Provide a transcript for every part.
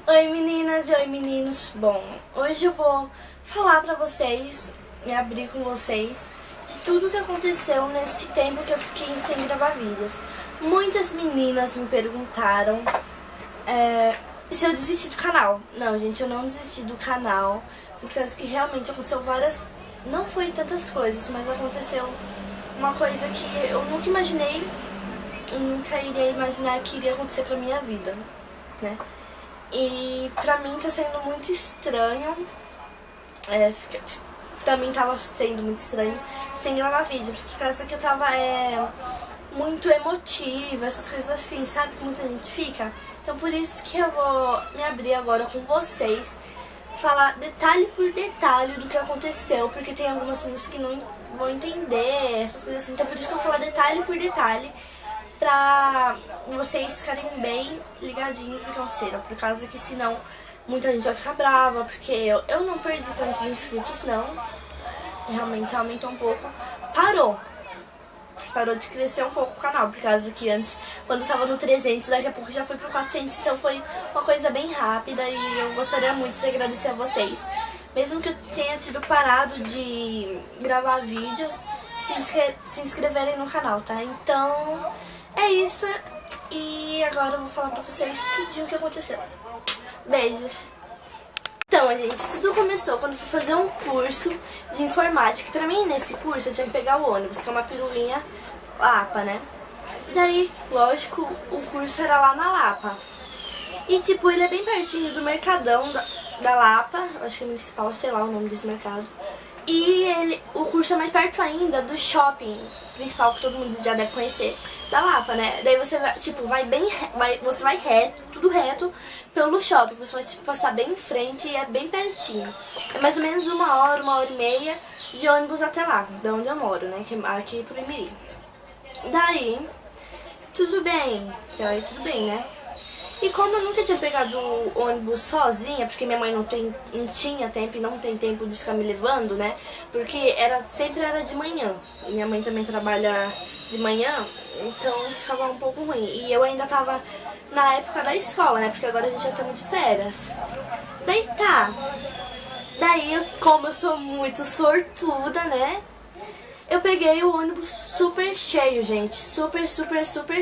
Oi meninas e oi meninos, bom, hoje eu vou falar pra vocês, me abrir com vocês de tudo que aconteceu nesse tempo que eu fiquei sem gravar vídeos. Muitas meninas me perguntaram se eu desisti do canal. Não, gente, eu não desisti do canal, por causa que realmente aconteceu várias, não foi tantas coisas, mas aconteceu uma coisa que eu nunca imaginei, eu nunca iria imaginar que iria acontecer pra minha vida, né? E pra mim tá sendo muito estranho, pra mim tava sendo muito estranho sem gravar vídeo, por causa que eu tava muito emotiva, essas coisas assim, sabe, que muita gente fica. Então por isso que eu vou me abrir agora com vocês, falar detalhe por detalhe do que aconteceu, porque tem algumas coisas que não vão entender, essas coisas assim, então por isso que eu vou falar detalhe por detalhe, pra vocês ficarem bem ligadinhos no que aconteceram, por causa que senão muita gente vai ficar brava, porque eu não perdi tantos inscritos não, realmente aumentou um pouco, parou de crescer um pouco o canal, por causa que antes, quando eu tava no 300, daqui a pouco já foi pro 400, então foi uma coisa bem rápida e eu gostaria muito de agradecer a vocês, mesmo que eu tenha tido parado de gravar vídeos, se inscreverem no canal, tá? Então, é isso. E agora eu vou falar pra vocês tudinho o que aconteceu. Beijos! Então, gente, tudo começou quando eu fui fazer um curso de informática. Pra mim, nesse curso, eu tinha que pegar o ônibus, que é uma pirulinha Lapa, né? Daí, lógico, o curso era lá na Lapa. E, tipo, ele é bem pertinho do Mercadão da Lapa, acho que é municipal, sei lá o nome desse mercado. E o curso é mais perto ainda do shopping principal, que todo mundo já deve conhecer, da Lapa, né? Daí você vai, tipo, você vai reto, tudo reto pelo shopping. Você vai, tipo, passar bem em frente e é bem pertinho. É mais ou menos uma hora e meia de ônibus até lá, de onde eu moro, né? Aqui pro Imirim. Daí, tudo bem, né? E como eu nunca tinha pegado o ônibus sozinha, porque minha mãe não tinha tempo e não tem tempo de ficar me levando, né? Porque sempre era de manhã. E minha mãe também trabalha de manhã, então ficava um pouco ruim. E eu ainda tava na época da escola, né? Porque agora a gente já estamos de férias. Daí tá. Daí, como eu sou muito sortuda, né? Eu peguei o ônibus super cheio, gente. Super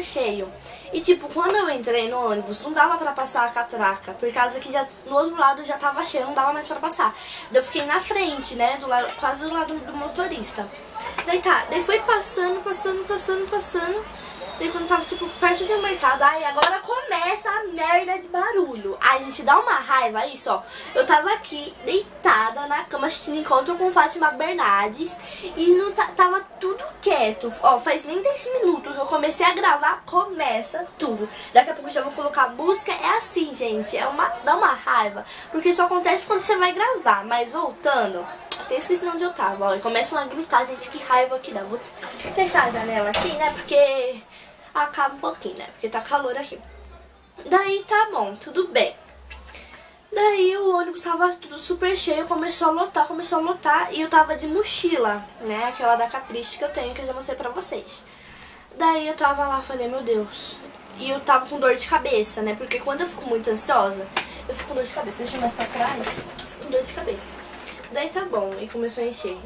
cheio. E tipo, quando eu entrei no ônibus, não dava pra passar a catraca, por causa que no outro lado já tava cheio, não dava mais pra passar. Daí eu fiquei na frente, né, quase do lado do motorista. Daí tá, daí foi passando. Daí quando tava, tipo, perto de um mercado, aí agora começa a merda de barulho. Aí a gente dá uma raiva, isso, ó. Eu tava aqui, deitada na cama, assistindo encontro com Fátima Bernardes. E não tava tudo quieto. Ó, faz nem 10 minutos que eu comecei a gravar, começa tudo. Daqui a pouco eu já vou colocar música. É assim, gente, dá uma raiva. Porque isso acontece quando você vai gravar. Mas voltando, até esqueci onde eu tava, ó. E começam a gritar, gente, que raiva que dá. Vou fechar a janela aqui, né, porque acaba um pouquinho, né? Porque tá calor aqui. Daí tá bom, tudo bem. Daí o ônibus tava tudo super cheio, começou a lotar. E eu tava de mochila, né? Aquela da Capricho que eu tenho, que eu já mostrei pra vocês. Daí eu tava lá, falei, meu Deus. E eu tava com dor de cabeça, né? Porque quando eu fico muito ansiosa, eu fico com dor de cabeça. Deixa eu mais pra trás, eu fico com dor de cabeça. Daí tá bom, e começou a encher.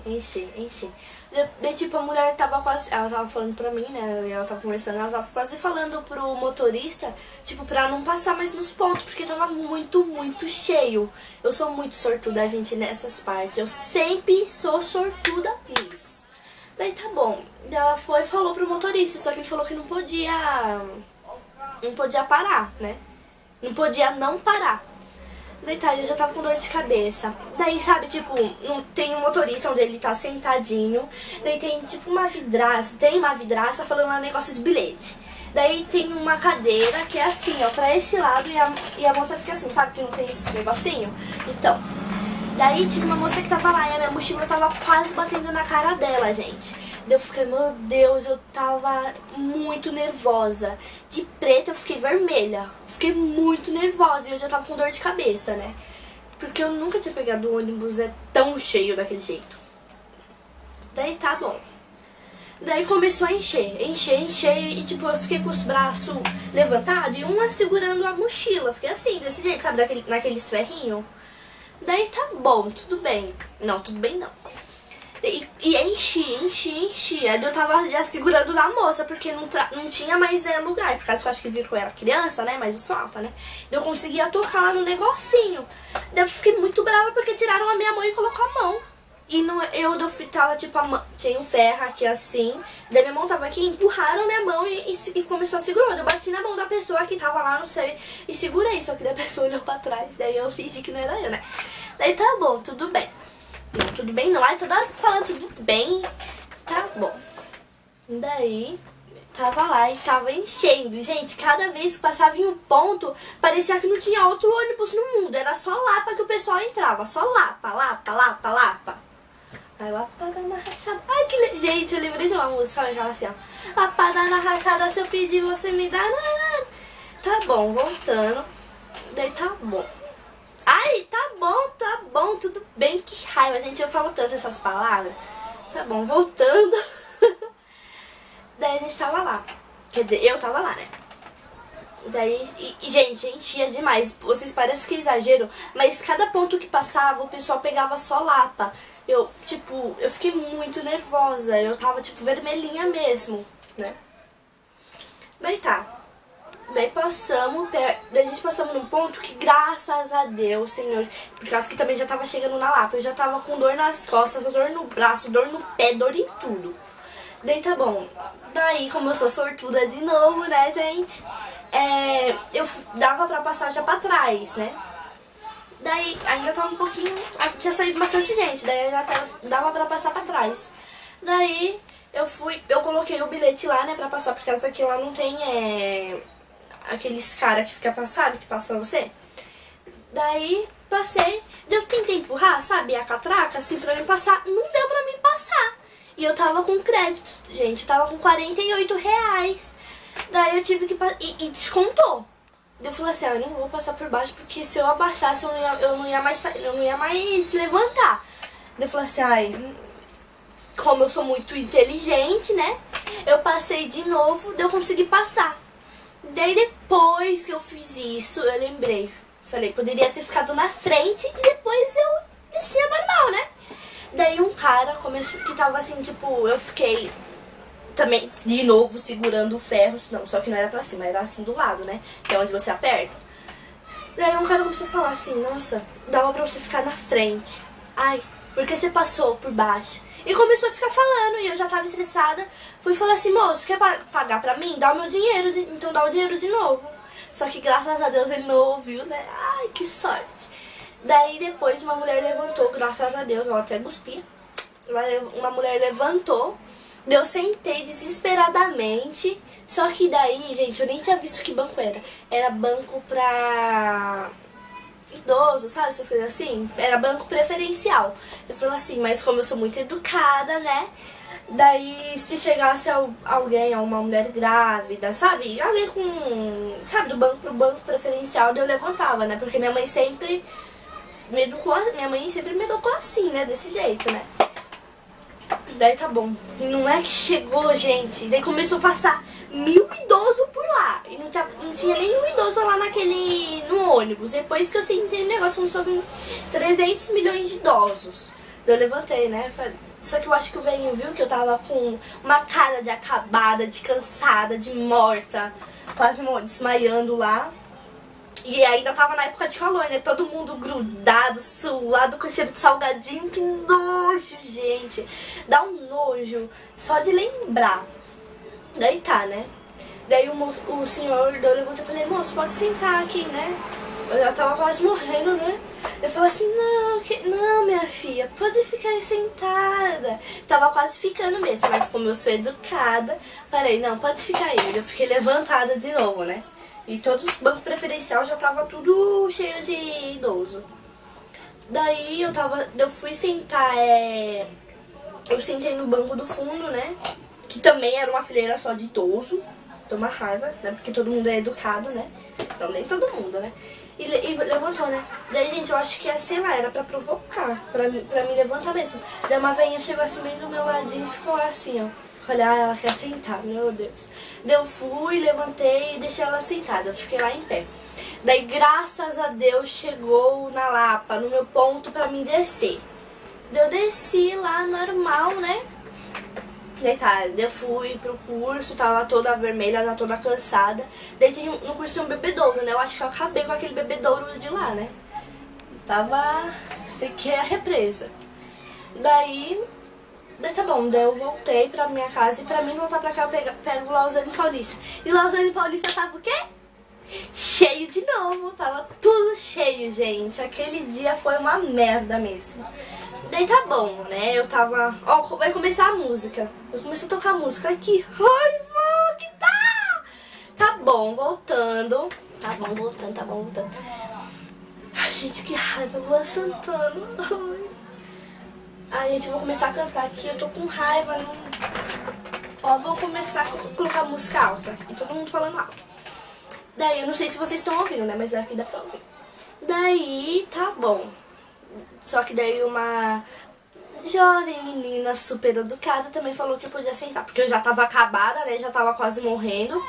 Daí tipo, a mulher tava quase, ela tava falando pra mim, né, ela tava conversando, ela tava quase falando pro motorista, tipo, pra não passar mais nos pontos, porque tava muito cheio. Eu sou muito sortuda, gente, nessas partes, eu sempre sou sortuda nisso. Daí tá bom, ela foi e falou pro motorista, só que ele falou que não podia parar, né, não podia não parar. Daí tá, eu já tava com dor de cabeça. Daí, sabe, tipo, tem um motorista onde ele tá sentadinho. Daí tem, tipo, uma vidraça falando um negócio de bilhete. Daí tem uma cadeira que é assim, ó, pra esse lado e a moça fica assim, sabe, que não tem esse negocinho? Então, daí tinha uma moça que tava lá e a minha mochila tava quase batendo na cara dela, gente. Daí eu fiquei, meu Deus, eu tava muito nervosa. De preto eu fiquei vermelha. Fiquei muito nervosa e eu já tava com dor de cabeça, né? Porque eu nunca tinha pegado o ônibus tão cheio daquele jeito. Daí tá bom. Daí começou a encher, e tipo, eu fiquei com os braços levantados e uma segurando a mochila. Fiquei assim, desse jeito, sabe, naqueles ferrinhos. Daí tá bom, tudo bem. Não, tudo bem não. E enchi. Aí eu tava já segurando na moça, porque não tinha mais lugar. Por causa que eu acho que viram que eu era criança, né? Mas eu sou alta, né? Eu conseguia tocar lá no negocinho. Daí eu fiquei muito brava porque tiraram a minha mão e colocou a mão. E eu fui, tava tipo, tinha um ferro aqui assim. Daí minha mão tava aqui, empurraram minha mão e começou a segurar. Eu bati na mão da pessoa que tava lá, não sei, e segurei. Só que daí a pessoa olhou pra trás. Daí eu fingi que não era eu, né? Daí tá bom, tudo bem. Não, tudo bem não. Ai, toda hora falando tudo bem. Tá bom. Daí, tava lá e tava enchendo. Gente, cada vez que passava em um ponto, parecia que não tinha outro ônibus no mundo. Era só Lapa que o pessoal entrava. Só Lapa. Aí Lapada na rachada. Ai, gente, eu lembrei de uma música, sabe aquela assim, ó. Lapada na rachada, se eu pedir, você me dá. Tá bom, voltando. Daí tá bom. Ai, tá bom, tudo bem, que raiva, gente, eu falo tanto essas palavras. Tá bom, voltando. Daí a gente tava lá. Quer dizer, eu tava lá, né? Daí, gente, enchia demais. Vocês parecem que é exagero, mas cada ponto que passava, o pessoal pegava só Lapa. Eu fiquei muito nervosa. Eu tava, tipo, vermelhinha mesmo, né? Daí tá. Daí a gente passamos num ponto que, graças a Deus, Senhor, por causa que também já tava chegando na Lapa, eu já tava com dor nas costas, dor no braço, dor no pé, dor em tudo. Daí tá bom. Daí, como eu sou sortuda de novo, né, gente, eu dava pra passar já pra trás, né. Daí, ainda tava um pouquinho, tinha saído bastante gente, daí já dava pra passar pra trás. Daí, eu coloquei o bilhete lá, né, pra passar, por causa que lá não tem, aqueles caras que fica passando, que passa pra você. Daí, passei, eu tentei empurrar, sabe, a catraca, assim, pra mim passar, não deu pra mim passar. E eu tava com crédito, gente, tava com R$48. Daí eu tive que e descontou. Eu falei assim, eu não vou passar por baixo, porque se eu abaixasse eu não ia mais levantar. Eu falei assim, como eu sou muito inteligente, né? Eu passei de novo, daí eu consegui passar. Daí depois que eu fiz isso, eu lembrei. Falei, poderia ter ficado na frente e depois eu descia normal, né? Daí um cara começou, que tava assim, tipo, eu fiquei também, de novo, segurando o ferro. Não, só que não era pra cima, era assim do lado, né? Que é onde você aperta. Daí um cara começou a falar assim, nossa, dava pra você ficar na frente. Ai, porque você passou por baixo. E começou a ficar falando, e eu já tava estressada. Fui falar assim, moço, quer pagar pra mim? Dá o meu dinheiro, então dá o dinheiro de novo. Só que graças a Deus ele não ouviu, né? Ai, que sorte. Daí depois uma mulher levantou, graças a Deus, eu até cuspi. Uma mulher levantou, eu sentei desesperadamente. Só que daí, gente, eu nem tinha visto que banco era. Era banco pra idoso, sabe, essas coisas assim. Era banco preferencial. Eu falei assim, mas como eu sou muito educada, né? Daí se chegasse alguém, uma mulher grávida, sabe? Alguém com, sabe, do banco pro banco preferencial, daí eu levantava, né? Porque minha mãe sempre me educou assim, né? Desse jeito, né? Daí tá bom. E não é que chegou, gente. Daí começou a passar 1000 idosos por lá. E não tinha nenhum idoso lá no ônibus. Depois que eu sentei o negócio, começou a vir 300 milhões de idosos. Daí eu levantei, né? Só que eu acho que o velhinho viu que eu tava com uma cara de acabada, de cansada, de morta. Quase desmaiando lá. E ainda tava na época de calor, né? Todo mundo grudado, suado, com cheiro de salgadinho. Que nojo, gente. Dá um nojo só de lembrar. Daí tá, né? Daí o senhor levantou e falei, moço, pode sentar aqui, né? Eu já tava quase morrendo, né? Eu falei assim, não, minha filha, pode ficar aí sentada. Tava quase ficando mesmo, mas como eu sou educada, falei, não, pode ficar aí. Eu fiquei levantada de novo, né? E todos os bancos preferenciais já tava tudo cheio de idoso. Daí eu fui sentar, eu sentei no banco do fundo, né? Que também era uma fileira só de idoso. Deu uma raiva, né? Porque todo mundo é educado, né? Então nem todo mundo, né? E levantou, né? Daí, gente, eu acho que, sei lá, era pra provocar, pra me levantar mesmo. Daí uma veinha chegou assim bem do meu ladinho e ficou assim, ó, falei, ah, ela quer sentar, meu Deus. Daí eu fui, levantei e deixei ela sentada. Eu fiquei lá em pé. Daí, graças a Deus, chegou na Lapa, no meu ponto pra mim descer. Daí eu desci lá, normal, né? Daí tá, eu fui pro curso, tava toda vermelha, tava toda cansada. Daí tem no curso tem um bebedouro, né? Eu acho que eu acabei com aquele bebedouro de lá, né? Tava, sei que é a represa. Daí tá bom, daí eu voltei pra minha casa e pra mim voltar pra cá eu pego Lausanne Paulista. E Lausanne Paulista tava o quê? Cheio de novo, tava tudo cheio, gente. Aquele dia foi uma merda mesmo. Daí tá bom, né? Eu tava... Ó, vai começar a música. Eu comecei a tocar música aqui. Raiva, que tá! Tá bom, voltando. Tá bom, voltando. Ai, gente, que raiva, Luan Santana. Ai, gente, eu vou começar a cantar aqui. Eu tô com raiva. Não... Ó, vou começar a colocar música alta. E todo mundo falando alto. Daí, eu não sei se vocês estão ouvindo, né? Mas aqui dá pra ouvir. Daí, tá bom. Só que daí uma jovem menina super educada também falou que eu podia sentar. Porque eu já tava acabada, né? Já tava quase morrendo.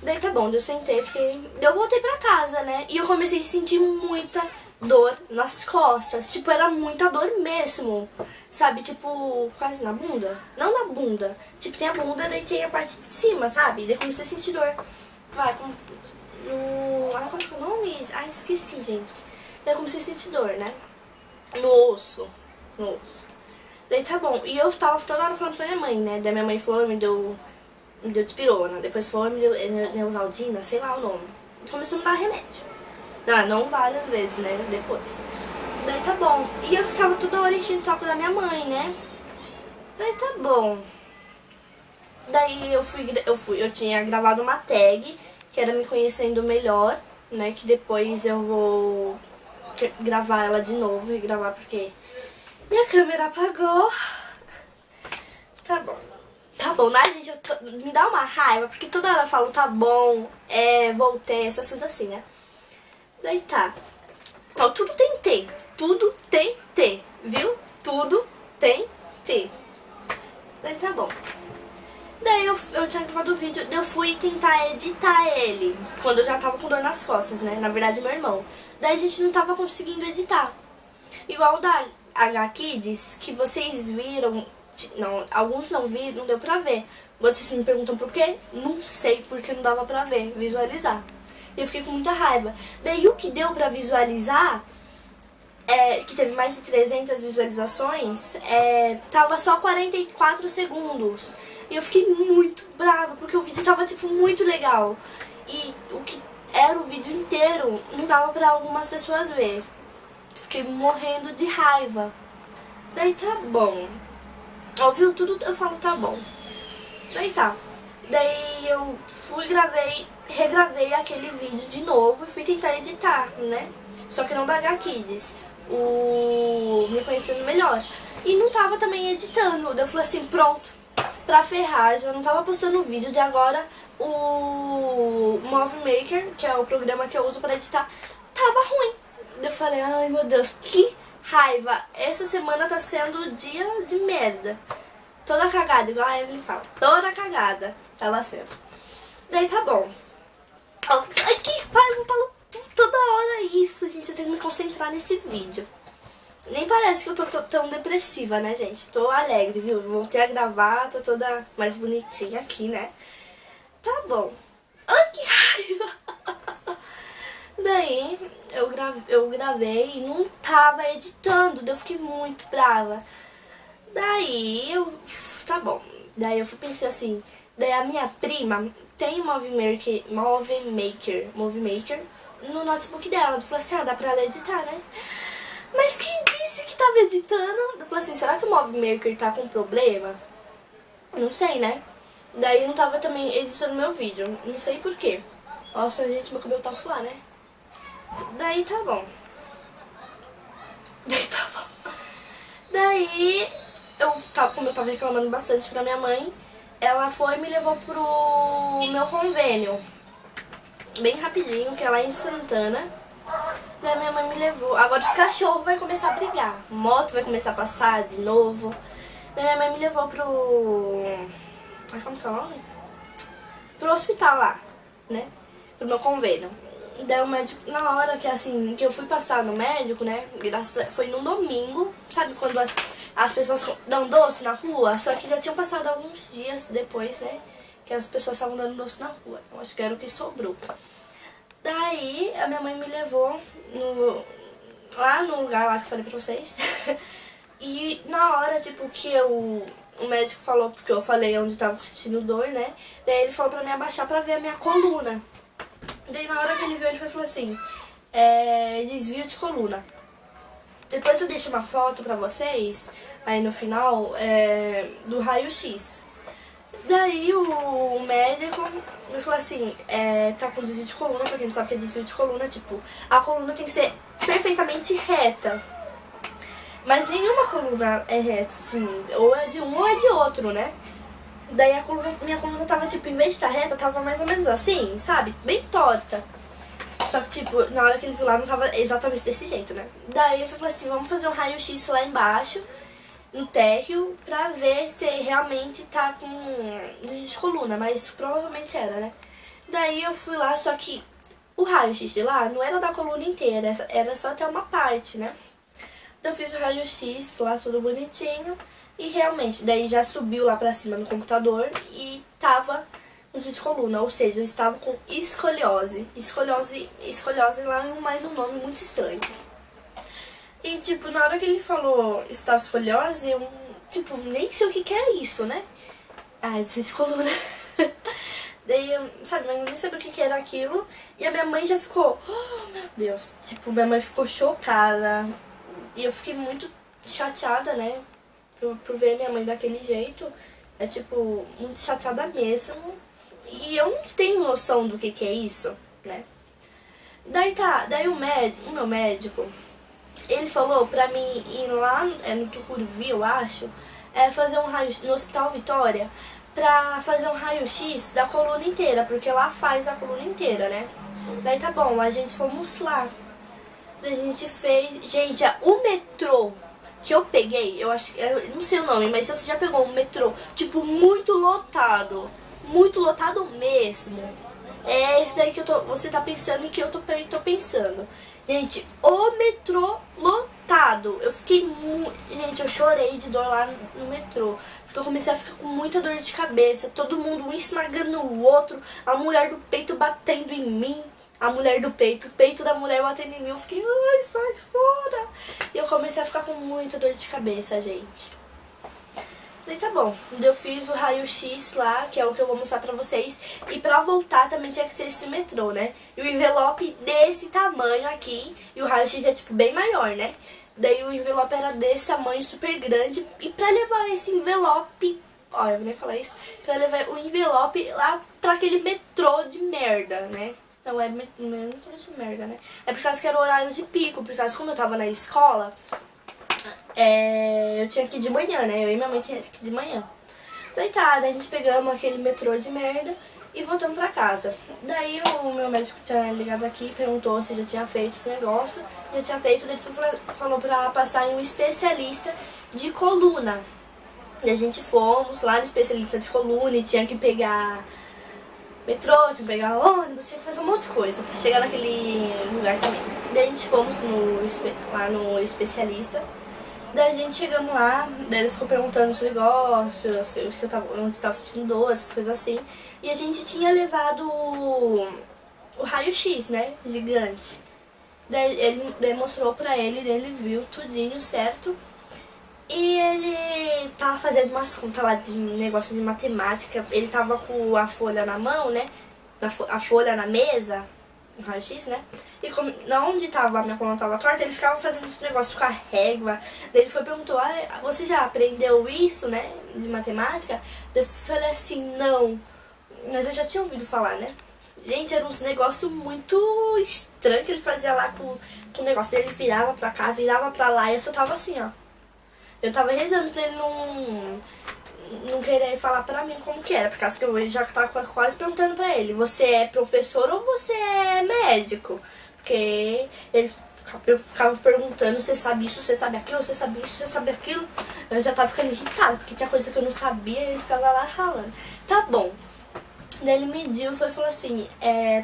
Daí tá bom, eu sentei, fiquei... Eu voltei pra casa, né? E eu comecei a sentir muita dor nas costas. Tipo, era muita dor mesmo. Sabe? Tipo, quase na bunda. Não na bunda. Tipo, tem a bunda, daí tem a parte de cima, sabe? Daí comecei a sentir dor. Vai, como que é o nome? Ah, esqueci, gente. Daí eu comecei a sentir dor, né? No osso. Daí tá bom. E eu tava toda hora falando pra minha mãe, né? Daí minha mãe foi, me deu dipirona. Depois foi, me deu Neosaldina, sei lá o nome. E começou a me dar remédio. Não várias vezes, né? Depois. Daí tá bom. E eu ficava toda hora enchendo o saco da minha mãe, né? Daí tá bom. Daí eu tinha gravado uma tag, que era me conhecendo melhor, né? Que depois eu vou gravar ela de novo e gravar porque minha câmera apagou. Tá bom, né, gente? Me dá uma raiva, porque toda hora eu falo, tá bom, voltei, essas coisas assim, né? Daí tá. Ó, tudo tem T. Tudo tem T, viu? Tudo tem T. Daí tá bom. Daí eu tinha gravado o vídeo, eu fui tentar editar ele, quando eu já tava com dor nas costas, né? Na verdade, meu irmão. Daí a gente não tava conseguindo editar. Igual o da HKids, que vocês viram, não, alguns não viram, não deu pra ver. Vocês me perguntam por quê? Não sei, porque não dava pra ver, visualizar. E eu fiquei com muita raiva. Daí o que deu pra visualizar, que teve mais de 300 visualizações, tava só 44 segundos. E eu fiquei muito brava, porque o vídeo tava, tipo, muito legal. E o que era o vídeo inteiro não dava pra algumas pessoas ver. Fiquei morrendo de raiva. Daí tá bom. Ouviu tudo, eu falo tá bom. Daí tá. Daí eu regravei aquele vídeo de novo e fui tentar editar, né? Só que não da HKids. Me conhecendo melhor. E não tava também editando. Daí eu falei assim, pronto. Pra ferrar, já não tava postando o vídeo de agora. O Movie Maker, que é o programa que eu uso pra editar, tava ruim. Eu falei, ai meu Deus, que raiva. Essa semana tá sendo dia de merda. Toda cagada, igual a Evelyn fala. Toda cagada tava sendo. Daí tá bom. Ai, que raiva, eu falo toda hora isso, gente. Eu tenho que me concentrar nesse vídeo. Nem parece que eu tô tão depressiva, né, gente? Tô alegre, viu? Voltei a gravar, tô toda mais bonitinha aqui, né? Tá bom. Ai, que raiva! Daí, eu gravei e não tava editando, daí eu fiquei muito brava. Daí, tá bom. Daí eu pensei assim, daí a minha prima tem um Movie Maker no notebook dela. Eu falei assim, dá pra ela editar, né? Mas quem disse que tava editando? Eu falei assim, será que o Movie Maker tá com problema? Não sei, né? Daí não tava também editando meu vídeo. Não sei por quê. Nossa, gente, meu cabelo tá fuá, né? Daí tá bom. Daí, como eu tava reclamando bastante pra minha mãe, ela foi e me levou pro meu convênio. Bem rapidinho, que é lá em Santana. Daí minha mãe me levou. Agora os cachorros vão começar a brigar. Moto vai começar a passar de novo. Daí minha mãe me levou Ai, como que é o nome? Pro hospital lá, né? Pro meu convênio. Daí o médico, na hora que assim, que eu fui passar no médico, né? Foi num domingo, sabe quando as pessoas dão doce na rua? Só que já tinham passado alguns dias depois, né? Que as pessoas estavam dando doce na rua. Eu acho que era o que sobrou. Daí a minha mãe me levou lá no lugar lá que eu falei pra vocês. E na hora, tipo, que o médico falou, porque eu falei onde tava sentindo dor, né? Daí ele falou pra me abaixar pra ver a minha coluna. Daí na hora que ele viu, ele falou assim, desvio de coluna. Depois eu deixo uma foto pra vocês, aí no final, do raio-x. Daí o médico me falou assim, tá com desvio de coluna, pra quem não sabe o que é desvio de coluna, tipo, a coluna tem que ser perfeitamente reta. Mas nenhuma coluna é reta, assim, ou é de um ou é de outro, né? Daí minha coluna tava, tipo, em vez de estar reta, tava mais ou menos assim, sabe? Bem torta. Só que, tipo, na hora que ele viu lá, não tava exatamente desse jeito, né? Daí eu falei assim, vamos fazer um raio-x lá embaixo, no térreo, pra ver se realmente tá com desvio de coluna, mas provavelmente era, né? Daí eu fui lá, só que o raio-x de lá não era da coluna inteira, era só até uma parte, né? Eu fiz o raio-x lá, tudo bonitinho. E realmente, daí já subiu lá pra cima no computador e tava no desvio de coluna. Ou seja, eu estava com escoliose. Escoliose lá é mais um nome muito estranho. E tipo, na hora que ele falou estava escoliose, eu tipo, nem sei o que é isso, né? Ah, desvio de coluna. Daí, sabe, mas eu nem sabia o que era aquilo. E a minha mãe já ficou, oh meu Deus. Tipo, minha mãe ficou chocada. E eu fiquei muito chateada, né? Por ver minha mãe daquele jeito. É tipo, muito chateada mesmo. E eu não tenho noção do que é isso, né? Daí o meu médico, ele falou pra mim ir lá no Tucuruvi, eu acho, fazer um raio no Hospital Vitória, pra fazer um raio-x da coluna inteira, porque lá faz a coluna inteira, né? Daí tá bom, a gente fomos lá. A gente fez... Gente, o metrô que eu peguei, eu acho que... Eu não sei o nome, mas se você já pegou um metrô, tipo, muito lotado mesmo, é esse daí que você tá pensando e que eu tô pensando. Gente, o metrô lotado. Eu fiquei muito... Gente, eu chorei de dor lá no metrô. Porque eu comecei a ficar com muita dor de cabeça. Todo mundo um esmagando o outro. A mulher do peito batendo em mim. A mulher do peito, o peito da mulher batendo em mim, eu fiquei, ai, sai fora. E eu comecei a ficar com muita dor de cabeça, gente. Daí tá bom, eu fiz o raio-x lá, que é o que eu vou mostrar pra vocês. E pra voltar também tinha que ser esse metrô, né? E o envelope desse tamanho aqui, e o raio-x é tipo bem maior, né? Daí o envelope era desse tamanho, super grande. E pra levar esse envelope, ó, eu vou nem falar isso, pra levar o envelope lá pra aquele metrô de merda, né? Não, é muito de merda, né? É por causa que era o horário de pico, por causa que como eu tava na escola, eu tinha que ir de manhã, né? Eu e minha mãe tinha que ir de manhã. Daí tá, daí a gente pegamos aquele metrô de merda e voltamos pra casa. Daí o meu médico tinha ligado aqui, perguntou se já tinha feito esse negócio. Já tinha feito, daí ele falou pra passar em um especialista de coluna. E a gente fomos lá no especialista de coluna e tinha que pegar... metrô, tinha que pegar ônibus, tinha que fazer um monte de coisa pra chegar naquele lugar também. Daí a gente fomos lá no especialista. Daí a gente chegamos lá, daí ele ficou perguntando os negócios, se eu tava, onde estava sentindo dor, essas coisas assim. E a gente tinha levado o raio-x, né, gigante. Daí ele mostrou pra ele viu tudinho certo. E ele tava fazendo umas contas lá de negócio de matemática. Ele tava com a folha na mão, né? A folha na mesa, o raio-x, né? E onde tava, a minha coluna tava torta, ele ficava fazendo esse negócio com a régua. Daí ele perguntou, você já aprendeu isso, né? De matemática? Daí eu falei assim, não. Mas eu já tinha ouvido falar, né? Gente, era uns negócios muito estranhos que ele fazia lá com o negócio dele. Virava pra cá, virava pra lá. E eu só tava assim, ó. Eu tava rezando pra ele não querer falar pra mim como que era. Por causa que eu já tava quase perguntando pra ele, você é professor ou você é médico? Porque ele Eu ficava perguntando, você sabe isso, você sabe aquilo, você sabe isso, você sabe aquilo. Eu já tava ficando irritada, porque tinha coisa que eu não sabia e ele ficava lá ralando. Tá bom. Daí ele mediu e falou assim,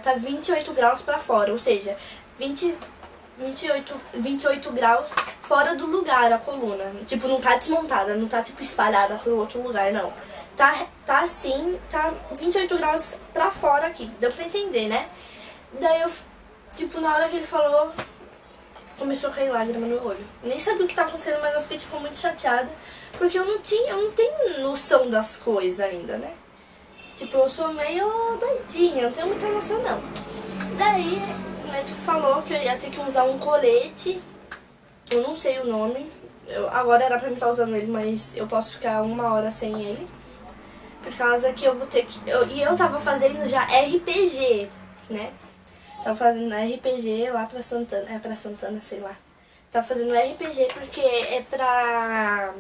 tá 28 graus pra fora, ou seja, 28 graus fora do lugar a coluna. Tipo, não tá desmontada, não tá tipo espalhada pro outro lugar, não. Tá assim, tá 28 graus pra fora aqui, deu pra entender, né? Daí eu, tipo, na hora que ele falou, começou a cair lágrima no olho. Nem sabia o que tava acontecendo, mas eu fiquei, tipo, muito chateada, porque eu não tenho noção das coisas ainda, né? Tipo, eu sou meio doidinha, não tenho muita noção, não. Daí, o médico falou que eu ia ter que usar um colete, eu não sei o nome, agora era pra mim estar usando ele, mas eu posso ficar 1 hora sem ele, por causa que eu vou ter que... E eu tava fazendo já RPG, né? Tava fazendo RPG lá pra Santana, sei lá. Tava fazendo RPG porque é pra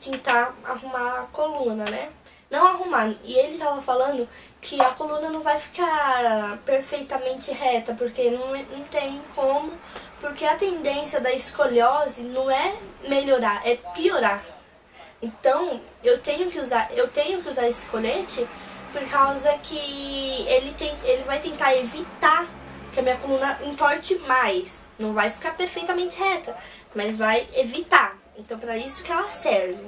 tentar arrumar a coluna, né? Não arrumar. E ele tava falando que a coluna não vai ficar perfeitamente reta, porque não tem como. Porque a tendência da escoliose não é melhorar, é piorar. Então, eu tenho que usar esse colete por causa que ele vai tentar evitar que a minha coluna entorte mais. Não vai ficar perfeitamente reta, mas vai evitar. Então, pra isso que ela serve.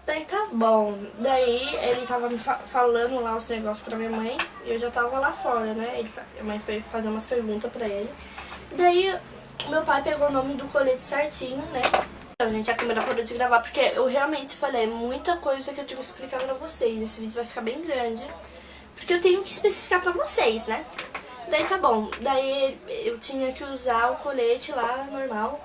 Daí tá bom. Daí ele tava me falando lá os negócios pra minha mãe. E eu já tava lá fora, né? Minha mãe foi fazer umas perguntas pra ele. Daí meu pai pegou o nome do colete certinho, né? Então, gente, a câmera parou de gravar porque eu realmente falei muita coisa que eu tenho que explicar pra vocês. Esse vídeo vai ficar bem grande, porque eu tenho que especificar pra vocês, né? Daí tá bom. Daí eu tinha que usar o colete lá, normal.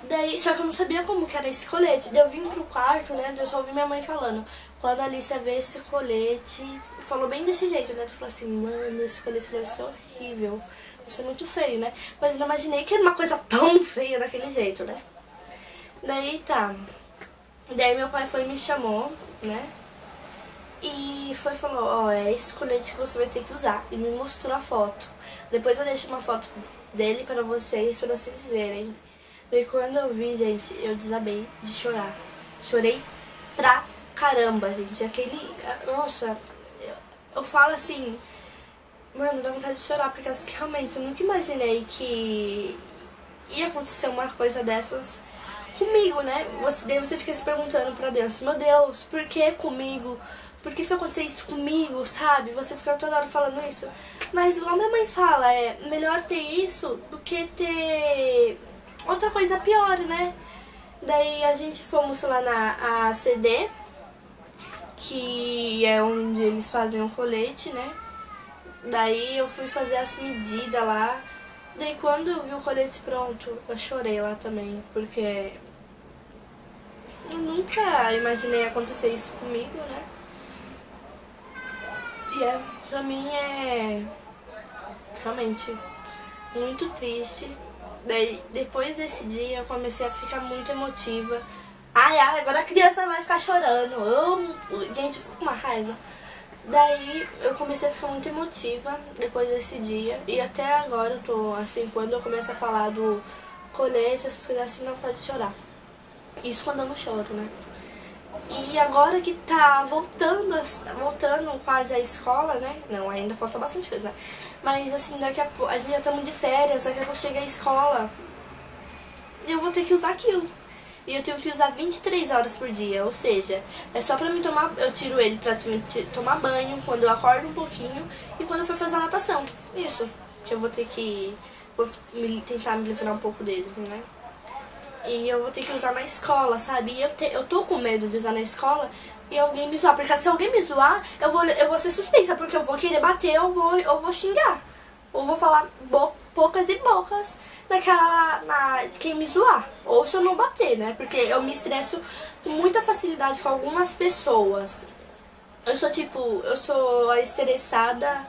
Daí, só que eu não sabia como que era esse colete. Daí eu vim pro quarto, né? Daí eu só ouvi minha mãe falando. Quando a Alicia vê esse colete... Falou bem desse jeito, né? Tu falou assim, mano, esse colete deve ser horrível. Deve ser muito feio, né? Mas eu não imaginei que era uma coisa tão feia daquele jeito, né? Daí tá. Daí meu pai foi e me chamou, né? E falou, ó, é esse colete que você vai ter que usar. E me mostrou a foto. Depois eu deixo uma foto dele pra vocês verem. E quando eu vi, gente, eu desabei de chorar. Chorei pra caramba, gente. Nossa, eu falo assim... Mano, dá vontade de chorar, porque realmente eu nunca imaginei que ia acontecer uma coisa dessas comigo, né? Daí você fica se perguntando pra Deus, meu Deus, por que comigo? Por que foi acontecer isso comigo, sabe? Você fica toda hora falando isso. Mas igual minha mãe fala, é melhor ter isso do que ter outra coisa pior, né? Daí a gente fomos lá na ACD, que é onde eles fazem o colete, né? Daí eu fui fazer as medidas lá. Daí quando eu vi o colete pronto, eu chorei lá também, porque eu nunca imaginei acontecer isso comigo, né? E pra mim é realmente muito triste. Daí depois desse dia eu comecei a ficar muito emotiva. Ai, agora a criança vai ficar chorando. Gente, eu fico com uma raiva. Daí eu comecei a ficar muito emotiva depois desse dia. E até agora eu tô assim, quando eu começo a falar do colete, essas coisas assim, dá vontade de chorar. Isso quando eu não choro, né? E agora que tá voltando quase a escola, né? Não, ainda falta bastante coisa. Mas assim, daqui a pouco, a gente já estamos de férias, daqui a pouco chega a escola. E eu vou ter que usar aquilo. E eu tenho que usar 23 horas por dia, ou seja, é só pra mim tomar, eu tiro ele pra tomar banho, quando eu acordo um pouquinho e quando eu for fazer a natação. Isso, que eu vou ter que tentar me livrar um pouco dele, né? E eu vou ter que usar na escola, sabe? E eu tô com medo de usar na escola e alguém me zoar, porque se alguém me zoar, eu vou ser suspensa, porque eu vou querer bater, eu vou xingar. Ou vou falar poucas e bocas quem me zoar. Ou se eu não bater, né? Porque eu me estresso com muita facilidade com algumas pessoas. Eu sou a estressada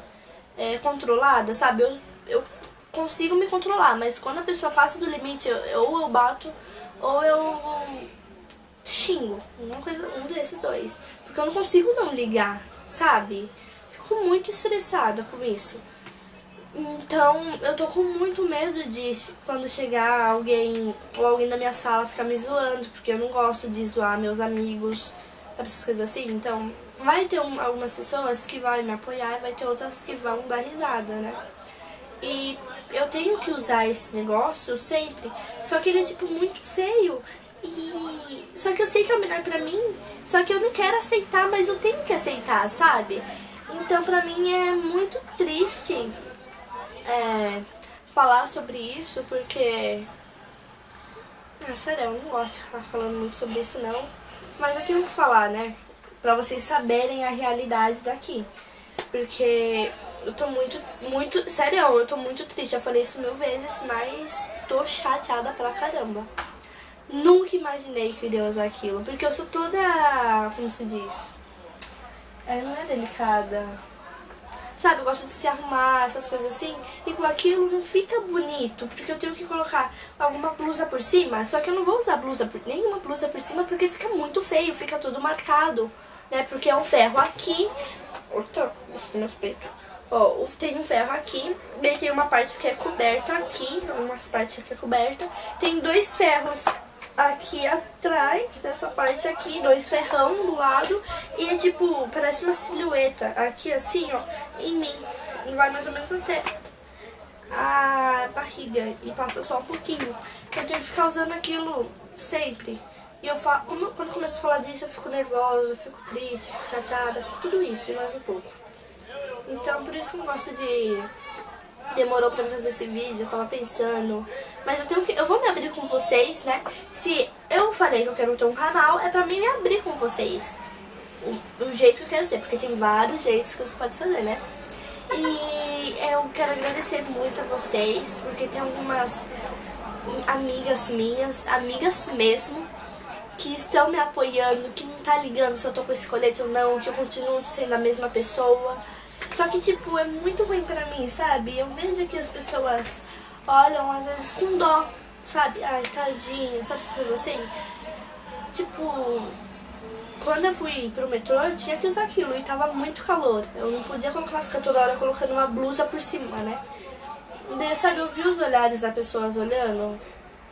controlada, sabe? Eu consigo me controlar, mas quando a pessoa passa do limite, ou eu bato, ou eu xingo. Um desses dois. Porque eu não consigo não ligar, sabe? Fico muito estressada com isso. Então eu tô com muito medo de quando chegar alguém ou alguém da minha sala ficar me zoando, porque eu não gosto de zoar meus amigos, sabe, essas coisas assim. Então vai ter algumas pessoas que vão me apoiar e vai ter outras que vão dar risada, né? E eu tenho que usar esse negócio sempre, só que ele é tipo muito feio. E só que eu sei que é o melhor pra mim, só que eu não quero aceitar, mas eu tenho que aceitar, sabe? Então pra mim é muito triste falar sobre isso, porque sério, eu não gosto de ficar falando muito sobre isso não, mas eu tenho que falar, né? Pra vocês saberem a realidade daqui. Porque eu tô muito, sério, eu tô muito triste. Já falei isso 1000 vezes, mas tô chateada pra caramba. Nunca imaginei que eu iria usar aquilo, porque eu sou toda, como se diz? Não é delicada. Sabe, eu gosto de se arrumar, essas coisas assim, e com aquilo não fica bonito, porque eu tenho que colocar alguma blusa por cima, só que eu não vou usar nenhuma blusa por cima, porque fica muito feio, fica tudo marcado, né, porque é um ferro aqui, isso no meu peito, ó, tem um ferro aqui, daí tem uma parte que é coberta aqui, umas partes que é coberta, tem 2 ferros aqui atrás, dessa parte aqui, 2 ferrão do lado, e é tipo, parece uma silhueta, aqui assim, ó, em mim, vai mais ou menos até a barriga, e passa só um pouquinho, então eu tenho que ficar usando aquilo sempre, e eu falo, quando eu começo a falar disso, eu fico nervosa, eu fico triste, fico chateada, fico tudo isso, e mais um pouco, então por isso que eu gosto de... Demorou pra fazer esse vídeo, eu tava pensando. Mas eu vou me abrir com vocês, né? Se eu falei que eu quero ter um canal, é pra mim me abrir com vocês. O jeito que eu quero ser, porque tem vários jeitos que você pode fazer, né? E eu quero agradecer muito a vocês, porque tem algumas amigas minhas, amigas mesmo, que estão me apoiando, que não tá ligando se eu tô com esse colete ou não, que eu continuo sendo a mesma pessoa. Só que, tipo, é muito ruim pra mim, sabe? Eu vejo que as pessoas olham, às vezes, com dó, sabe? Ai, tadinha, sabe essas coisas assim? Tipo, quando eu fui pro metrô, eu tinha que usar aquilo e tava muito calor. Eu não podia ficar toda hora colocando uma blusa por cima, né? Daí, sabe, eu vi os olhares das pessoas olhando.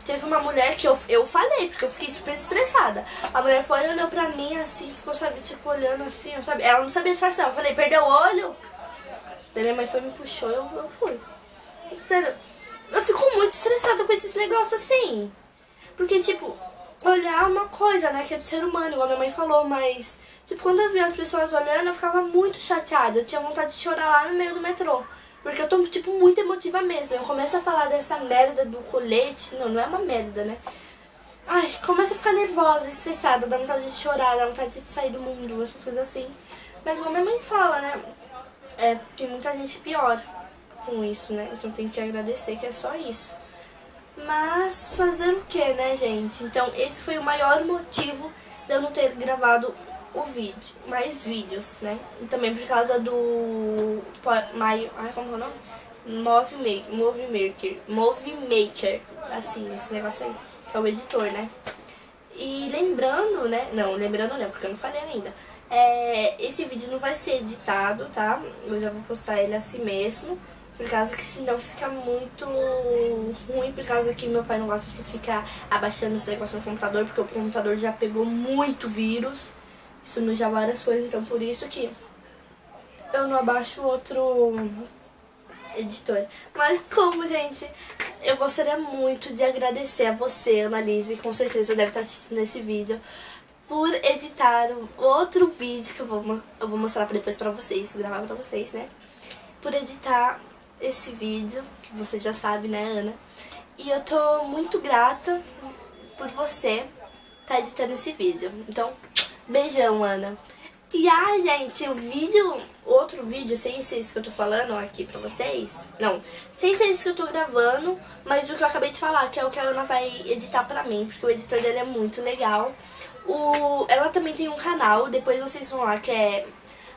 Teve uma mulher que eu falei, porque eu fiquei super estressada. A mulher foi e olhou pra mim assim, ficou, sabe, tipo, olhando assim, sabe? Ela não sabia disfarçar. Eu falei, perdeu o olho? Daí minha mãe foi, me puxou e eu fui. Sério, eu fico muito estressada com esses negócios assim. Porque, tipo, olhar é uma coisa, né, que é do ser humano, igual minha mãe falou, mas... Tipo, quando eu via as pessoas olhando, eu ficava muito chateada. Eu tinha vontade de chorar lá no meio do metrô. Porque eu tô, tipo, muito emotiva mesmo. Eu começo a falar dessa merda do colete. Não, não é uma merda, né? Ai, começo a ficar nervosa, estressada, dá vontade de chorar, dá vontade de sair do mundo, essas coisas assim. Mas como minha mãe fala, né? Tem muita gente pior com isso, né? Então tem que agradecer que é só isso. Mas fazer o que, né, gente? Então esse foi o maior motivo de eu não ter gravado o vídeo, mais vídeos, né? E também por causa do como é o nome? Movie Maker, assim, esse negócio aí, que é o editor, né? E lembrando, né? Não, lembrando não, porque eu não falei ainda. Esse vídeo não vai ser editado, tá? Eu já vou postar ele assim mesmo, por causa que senão fica muito ruim, por causa que meu pai não gosta de ficar abaixando esse negócio no computador, porque o computador já pegou muito vírus. Isso não já várias coisas, então por isso que eu não abaixo outro editor. Mas como, gente, eu gostaria muito de agradecer a você, Annalise, com certeza deve estar assistindo esse vídeo, por editar outro vídeo que eu vou mostrar depois pra vocês, gravar pra vocês, né? Por editar esse vídeo, que você já sabe, né, Ana? E eu tô muito grata por você estar editando esse vídeo. Então, beijão, Ana. E gente, outro vídeo, sem ser isso que eu tô falando aqui pra vocês, não, sem ser isso que eu tô gravando, mas o que eu acabei de falar, que é o que a Ana vai editar pra mim, porque o editor dele é muito legal. Ela também tem um canal, depois vocês vão lá, que é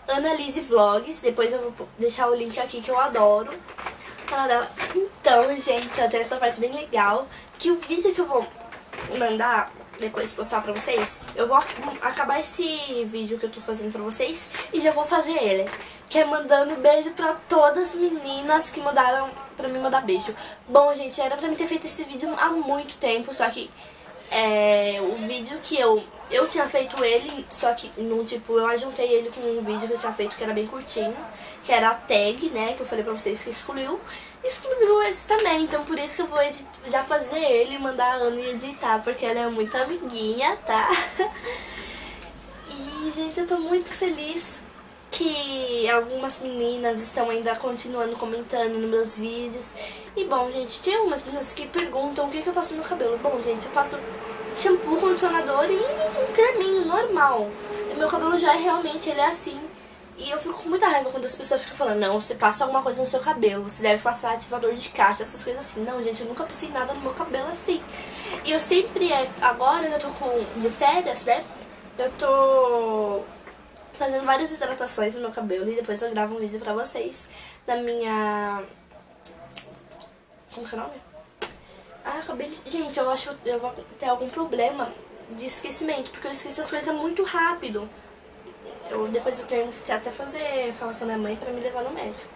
Annalise Vlogs, depois eu vou deixar o link aqui, que eu adoro o canal dela. Então, gente, ó, tem essa parte bem legal, que o vídeo que eu vou mandar depois postar pra vocês, eu vou acabar esse vídeo que eu tô fazendo pra vocês e já vou fazer ele. que é mandando beijo pra todas as meninas que mandaram pra me mandar beijo. Bom, gente, era pra mim ter feito esse vídeo há muito tempo, só que o vídeo que eu tinha feito ele, só que no tipo, eu ajuntei ele com um vídeo que eu tinha feito que era bem curtinho, que era a tag, né, que eu falei pra vocês que excluiu esse também, então por isso que eu vou já fazer ele e mandar a Ana editar, porque ela é muito amiguinha, tá? E, gente, eu tô muito feliz que algumas meninas estão ainda continuando comentando nos meus vídeos. E bom, gente, tem algumas meninas que perguntam o que eu passo no cabelo. Bom, gente, eu passo shampoo, condicionador e um creminho normal. E meu cabelo já realmente, ele é assim. E eu fico com muita raiva quando as pessoas ficam falando, não, você passa alguma coisa no seu cabelo, você deve passar ativador de caixa, essas coisas assim. Não, gente, eu nunca passei nada no meu cabelo assim. E eu sempre, agora eu tô de férias, né, eu tô fazendo várias hidratações no meu cabelo e depois eu gravo um vídeo pra vocês da minha... Como que é o nome? Ah, acabei de... Gente, eu acho que eu vou ter algum problema de esquecimento, porque eu esqueço as coisas muito rápido. Depois eu tenho que até falar com a minha mãe pra me levar no médico.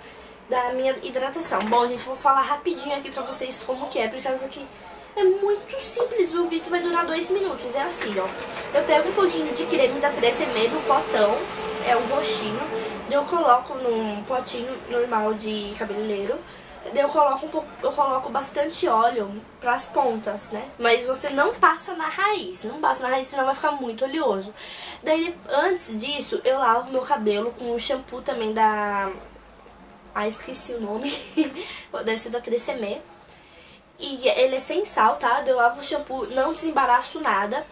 Da minha hidratação. Bom, gente, eu vou falar rapidinho aqui pra vocês como que é, por causa que é muito simples. O vídeo vai durar 2 minutos. É assim, ó. Eu pego um pouquinho de creme da 3M do potão, é um roxinho. Eu coloco num potinho normal de cabeleireiro. Eu coloco bastante óleo pras pontas, né? Mas você não passa na raiz. Não passa na raiz, senão vai ficar muito oleoso. Daí, antes disso, eu lavo meu cabelo com o shampoo também da... Ah, esqueci o nome. Deve ser da 3CM. E ele é sem sal, tá? Eu lavo o shampoo, não desembaraço nada.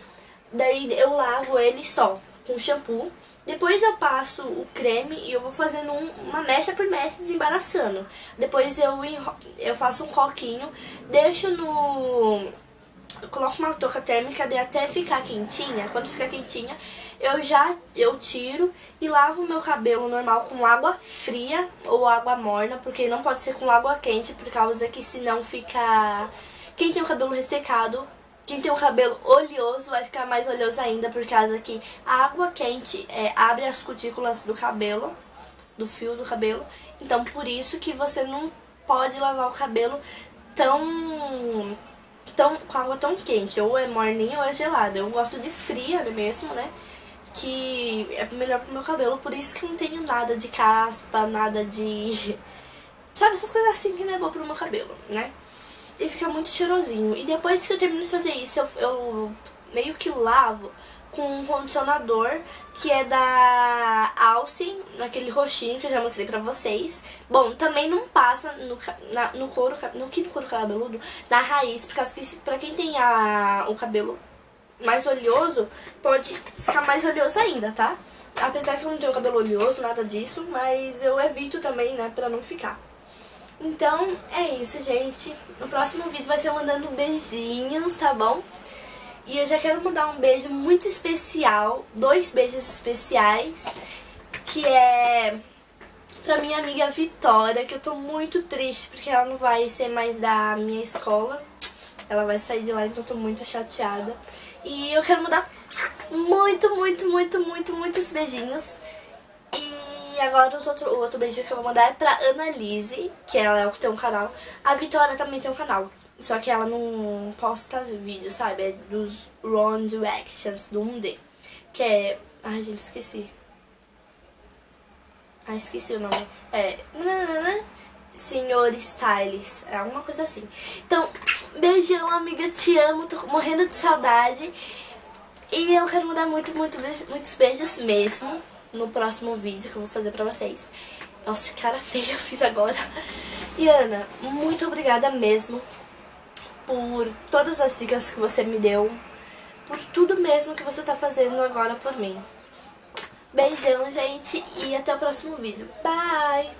Daí eu lavo ele só com shampoo. Depois eu passo o creme e eu vou fazendo uma mecha por mecha, desembaraçando. Depois eu faço um coquinho, deixo no... Eu coloco uma touca térmica até ficar quentinha. Quando ficar quentinha, eu tiro e lavo o meu cabelo normal com água fria ou água morna, porque não pode ser com água quente, por causa que senão fica... Quem tem o cabelo ressecado, quem tem o cabelo oleoso vai ficar mais oleoso ainda, por causa que a água quente abre as cutículas do cabelo, do fio do cabelo. Então por isso que você não pode lavar o cabelo com água tão quente, ou é morninha ou é gelada. Eu gosto de fria mesmo, né, que é melhor pro meu cabelo, por isso que eu não tenho nada de caspa, nada de... Sabe, essas coisas assim que não é bom pro meu cabelo, né? E fica muito cheirosinho. E depois que eu termino de fazer isso, eu meio que lavo com um condicionador que é da Alcem, naquele roxinho que eu já mostrei pra vocês. Bom, também não passa no couro cabeludo, na raiz, por causa que pra quem tem o cabelo mais oleoso, pode ficar mais oleoso ainda, tá? Apesar que eu não tenho cabelo oleoso, nada disso, mas eu evito também, né, pra não ficar. Então, é isso, gente. No próximo vídeo vai ser mandando beijinhos, tá bom? E eu já quero mandar um beijo muito especial, 2 beijos especiais, que é pra minha amiga Vitória, que eu tô muito triste porque ela não vai ser mais da minha escola. Ela vai sair de lá, então eu tô muito chateada. E eu quero mandar muitos beijinhos. E agora o outro beijo que eu vou mandar é pra Annalise, que ela é o que tem um canal. A Vitória também tem um canal, só que ela não posta vídeos, sabe? É dos One Directions, do 1D. Que é... Ai, gente, esqueci. Ai, esqueci o nome. É... Senhor Styles. É alguma coisa assim. Então, beijão, amiga. Te amo. Tô morrendo de saudade. E eu quero mandar muitos beijos mesmo no próximo vídeo que eu vou fazer pra vocês. Nossa, que cara feia eu fiz agora. E Ana, muito obrigada mesmo por todas as dicas que você me deu, por tudo mesmo que você tá fazendo agora por mim. Beijão, gente, e até o próximo vídeo. Bye!